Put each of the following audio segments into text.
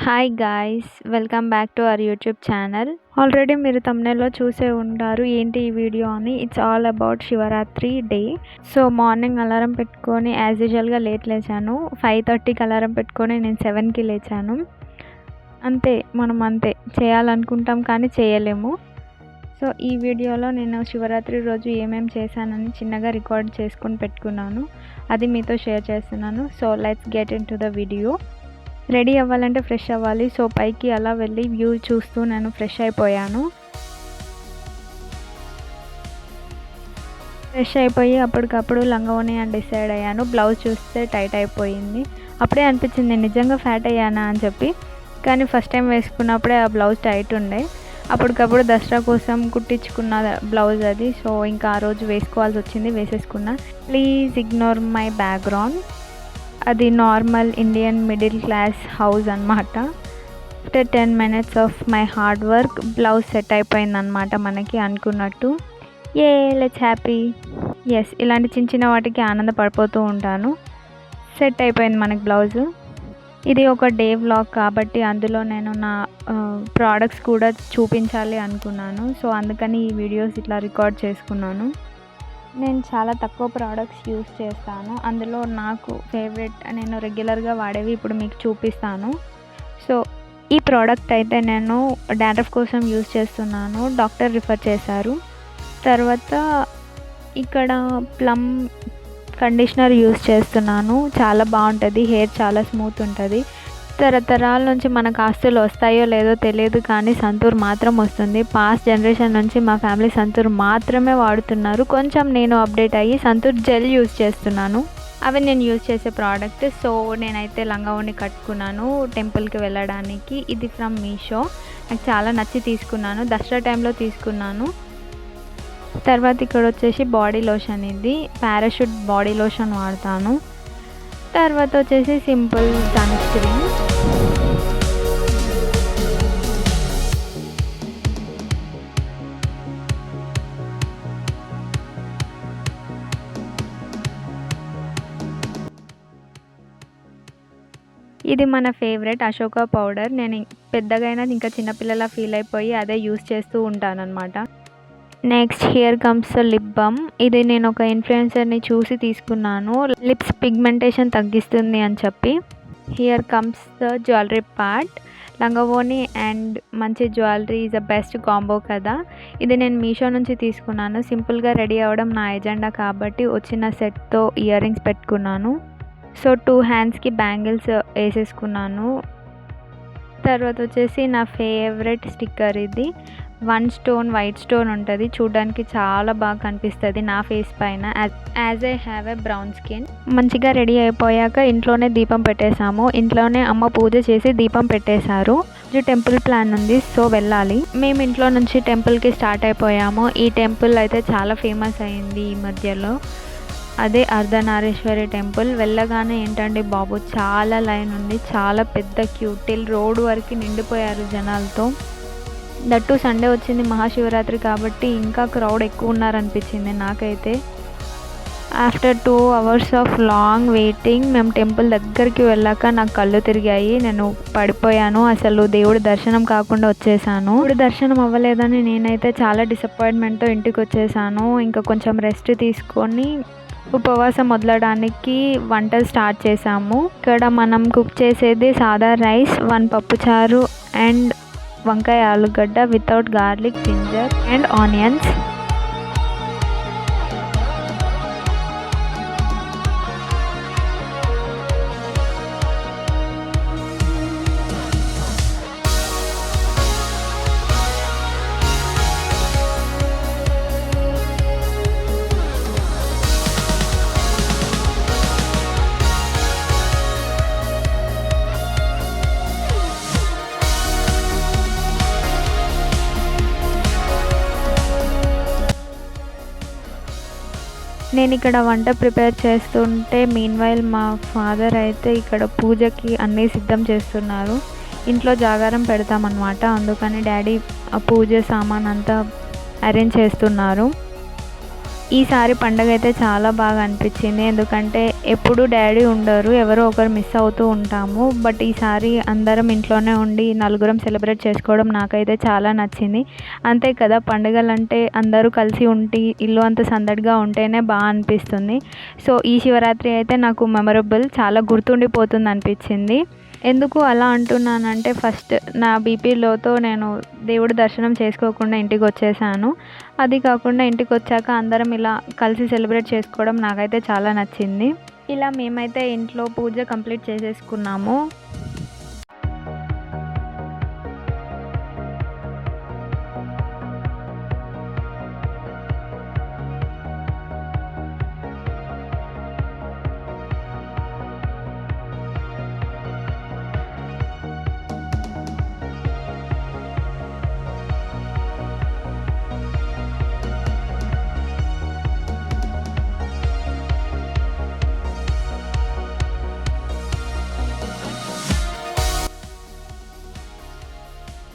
Hi guys, welcome back to our YouTube channel. Already మీరు తమ్నెల్లో చూసే ఉంటారు ఏంటి ఈ వీడియో అని. It's all about Shivaratri day. So morning alarm పెట్టుకొని యాజ్ యూజువల్గా లేట్ లేచాను. 5:30కి అలారం పెట్టుకొని నేను 7కి లేచాను. అంతే, మనం అంతే చేయాలనుకుంటాం కానీ చేయలేము. సో ఈ వీడియోలో నేను శివరాత్రి రోజు ఏమేమి చేశానని చిన్నగా రికార్డ్ చేసుకొని పెట్టుకున్నాను. అది మీతో షేర్ చేస్తున్నాను. So let's get in to the video. Ready అవ్వాలంటే ఫ్రెష్ అవ్వాలి. సో పైకి అలా వెళ్ళి వ్యూ చూస్తూ నేను ఫ్రెష్ అయిపోయాను. ఫ్రెష్ అయిపోయి అప్పటికప్పుడు లంగావోని అని డిసైడ్ అయ్యాను. బ్లౌజ్ చూస్తే టైట్ అయిపోయింది. అప్పుడే అనిపించింది నేను నిజంగా ఫ్యాట్ అయ్యానా అని చెప్పి. కానీ ఫస్ట్ టైం వేసుకున్నప్పుడే ఆ బ్లౌజ్ టైట్ ఉండే. అప్పటికప్పుడు దసరా కోసం కుట్టించుకున్న బ్లౌజ్ అది. సో ఇంకా ఆ రోజు వేసుకోవాల్సి వచ్చింది, వేసేసుకున్నా. Please ignore my background. అది normal Indian middle class house అనమాట. After 10 minutes of my hard work blouse set అయిపోయిందనమాట మనకి అనుకున్నట్టు. Let's happy. ఎస్, ఇలాంటి చిన్న చిన్న వాటికి ఆనందపడిపోతూ ఉంటాను. సెట్ అయిపోయింది మనకి బ్లౌజు. ఇది ఒక డే వ్లాగ్ కాబట్టి అందులో నేను నా ప్రోడక్ట్స్ కూడా చూపించాలి అనుకున్నాను. సో అందుకని ఈ వీడియోస్ ఇట్లా రికార్డ్ చేసుకున్నాను. నేను చాలా తక్కువ ప్రోడక్ట్స్ యూస్ చేస్తాను. అందులో నాకు ఫేవరెట్ నేను రెగ్యులర్గా వాడేవి ఇప్పుడు మీకు చూపిస్తాను. సో ఈ ప్రోడక్ట్ అయితే నేను డాండ్రఫ్ కోసం యూస్ చేస్తున్నాను. డాక్టర్ రిఫర్ చేశారు. తర్వాత ఇక్కడ ప్లమ్ కండిషనర్ యూస్ చేస్తున్నాను. చాలా బాగుంటుంది, హెయిర్ చాలా స్మూత్ ఉంటుంది. తరతరాల నుంచి మనకు ఆస్తులు వస్తాయో లేదో తెలియదు కానీ సంతూర్ మాత్రం వస్తుంది. పాస్ట్ జనరేషన్ నుంచి మా ఫ్యామిలీ సంతూర్ మాత్రమే వాడుతున్నారు. కొంచెం నేను అప్డేట్ అయ్యి సంతూర్ జెల్ యూజ్ చేస్తున్నాను. అవి నేను యూజ్ చేసే ప్రోడక్ట్. సో నేనైతే లంగావోని కట్టుకున్నాను టెంపుల్కి వెళ్ళడానికి. ఇది ఫ్రమ్ మీషో. నాకు చాలా నచ్చి తీసుకున్నాను. దసరా టైంలో తీసుకున్నాను. తర్వాత ఇక్కడ వచ్చేసి బాడీ లోషన్. ఇది పారాషూట్ బాడీ లోషన్ వాడతాను. తర్వాత వచ్చేసి సింపుల్ సన్ స్క్రీన్. ఇది మన ఫేవరెట్ అశోక పౌడర్. నేను పెద్దగైనా ఇంకా చిన్నపిల్లలా ఫీల్ అయిపోయి అదే యూస్ చేస్తూ ఉంటాను అనమాట. Next here comes lip balm. ఇది నేను ఒక ఇన్ఫ్లుయెన్సర్ని చూసి తీసుకున్నాను, లిప్స్ పిగ్మెంటేషన్ తగ్గిస్తుంది అని చెప్పి. Here comes the jewellery part. లంగావోని అండ్ మంచి jewellery is the best combo కదా. ఇది నేను మీషో నుంచి తీసుకున్నాను. సింపుల్గా రెడీ అవ్వడం నా ఎజెండా కాబట్టి వచ్చిన సెట్తో ఇయర్ రింగ్స్ పెట్టుకున్నాను. సో 2 హ్యాండ్స్కి బ్యాంగిల్స్ వేసేసుకున్నాను. తర్వాత వచ్చేసి నా ఫేవరెట్ స్టిక్కర్ ఇది. 1 స్టోన్ వైట్ స్టోన్ ఉంటుంది. చూడడానికి చాలా బాగా కనిపిస్తుంది నా ఫేస్ పైన as I have a brown skin. మంచిగా రెడీ అయిపోయాక ఇంట్లోనే దీపం పెట్టేశాము. ఇంట్లోనే అమ్మ పూజ చేసి దీపం పెట్టేశారు. టెంపుల్ ప్లాన్ ఉంది, సో వెళ్ళాలి. మేము ఇంట్లో నుంచి టెంపుల్కి స్టార్ట్ అయిపోయాము. ఈ టెంపుల్ అయితే చాలా ఫేమస్ అయింది ఈ మధ్యలో. అదే అర్ధనారీశ్వరి టెంపుల్. వెళ్ళగానే ఏంటండి బాబు, చాలా లైన్ ఉంది, చాలా పెద్ద క్యూ. టిల్ రోడ్ వరకు నిండిపోయారు జనాలతో. దట్టు సండే వచ్చింది, మహాశివరాత్రి కాబట్టి ఇంకా క్రౌడ్ ఎక్కువ ఉన్నారనిపించింది నాకైతే. After 2 hours of long waiting మేము టెంపుల్ దగ్గరికి వెళ్ళాక నాకు కళ్ళు తిరిగాయి. నేను పడిపోయాను. అసలు దేవుడి దర్శనం కాకుండా వచ్చేసాను. దేవుడి దర్శనం అవ్వలేదని నేనైతే చాలా డిసప్పాయింట్మెంట్తో ఇంటికి వచ్చేసాను. ఇంకా కొంచెం రెస్ట్ తీసుకొని ఉపవాసం వదలడానికి వంటలు స్టార్ట్ చేసాము. ఇక్కడ మనం కుక్ చేసేది సాదా రైస్, 1 పప్పుచారు అండ్ వంకాయ ఆలుగడ్డ without garlic, ginger and onions. నేను ఇక్కడ వంట ప్రిపేర్ చేస్తుంటే మీన్వైల్ మా ఫాదర్ అయితే ఇక్కడ పూజకి అన్నీ సిద్ధం చేస్తున్నారు. ఇంట్లో జాగారం పెడతామన్నమాట, అందుకని డాడీ ఆ పూజ సామాన్ అంతా అరేంజ్ చేస్తున్నారు. ఈసారి పండగ అయితే చాలా బాగా అనిపించింది. ఎందుకంటే ఎప్పుడు డాడీ ఉండరు, ఎవరో ఒకరు మిస్ అవుతూ ఉంటాము. బట్ ఈసారి అందరం ఇంట్లోనే ఉండి నలుగురం సెలబ్రేట్ చేసుకోవడం నాకైతే చాలా నచ్చింది. అంతే కదా, పండుగలంటే అందరూ కలిసి ఉండి ఇల్లు అంతా సందడిగా ఉంటేనే బాగా అనిపిస్తుంది. సో ఈ శివరాత్రి అయితే నాకు మెమరబుల్, చాలా గుర్తుండిపోతుంది అనిపించింది. ఎందుకు అలా అంటున్నానంటే, ఫస్ట్ నా బీపీ లోతో నేను దేవుడి దర్శనం చేసుకోకుండా ఇంటికి వచ్చేసాను. అది కాకుండా ఇంటికి వచ్చాక అందరం ఇలా కలిసి సెలబ్రేట్ చేసుకోవడం నాకైతే చాలా నచ్చింది. ఇలా మేమైతే ఇంట్లో పూజ కంప్లీట్ చేసేసుకున్నాము.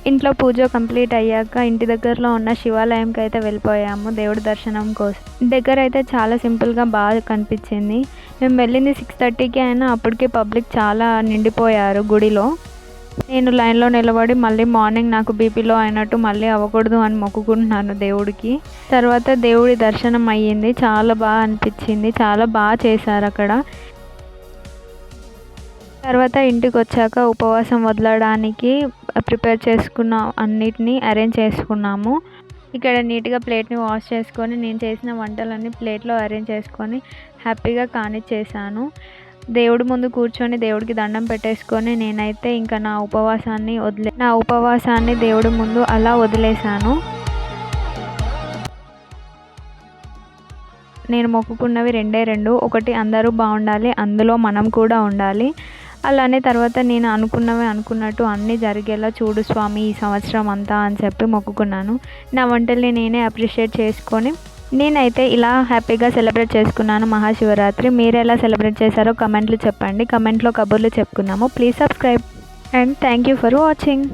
ఇంట్లో పూజ కంప్లీట్ అయ్యాక ఇంటి దగ్గరలో ఉన్న శివాలయంకి అయితే వెళ్ళిపోయాము దేవుడి దర్శనం కోసం. దగ్గర అయితే చాలా సింపుల్గా బాగా కనిపించింది. మేము వెళ్ళింది 6:30కి అయినా అప్పటికే పబ్లిక్ చాలా నిండిపోయారు గుడిలో. నేను లైన్లో నిలబడి మళ్ళీ మార్నింగ్ నాకు బీపీలో అయినట్టు మళ్ళీ అవ్వకూడదు అని మొక్కుకుంటున్నాను దేవుడికి. తర్వాత దేవుడి దర్శనం అయ్యింది, చాలా బాగా అనిపించింది, చాలా బాగా చేశారు అక్కడ. తర్వాత ఇంటికి వచ్చాక ఉపవాసం వదలడానికి ప్రిపేర్ చేసుకున్న అన్నిటినీ అరేంజ్ చేసుకున్నాము. ఇక్కడ నీట్గా ప్లేట్ని వాష్ చేసుకొని నేను చేసిన వంటలన్నీ ప్లేట్లో అరేంజ్ చేసుకొని హ్యాపీగా కానిచ్చేసాను. దేవుడి ముందు కూర్చొని దేవుడికి దండం పెట్టేసుకొని నేనైతే ఇంకా నా ఉపవాసాన్ని దేవుడి ముందు అలా వదిలేశాను. నేను మొక్కుకున్నవి రెండే రెండు. ఒకటి, అందరూ బాగుండాలి, అందులో మనం కూడా ఉండాలి. అలానే తర్వాత నేను అనుకున్నట్టు అన్నీ జరిగేలా చూడు స్వామి ఈ సంవత్సరం అంతా అని చెప్పి మొక్కుకున్నాను. నా వంటల్ని నేనే అప్రిషియేట్ చేసుకొని నేనైతే ఇలా హ్యాపీగా సెలబ్రేట్ చేసుకున్నాను మహాశివరాత్రి. మీరు ఎలా సెలబ్రేట్ చేశారో కమెంట్లో చెప్పండి. కమెంట్లో కబుర్లు చెప్పుకున్నాము. Please subscribe and thank you for watching.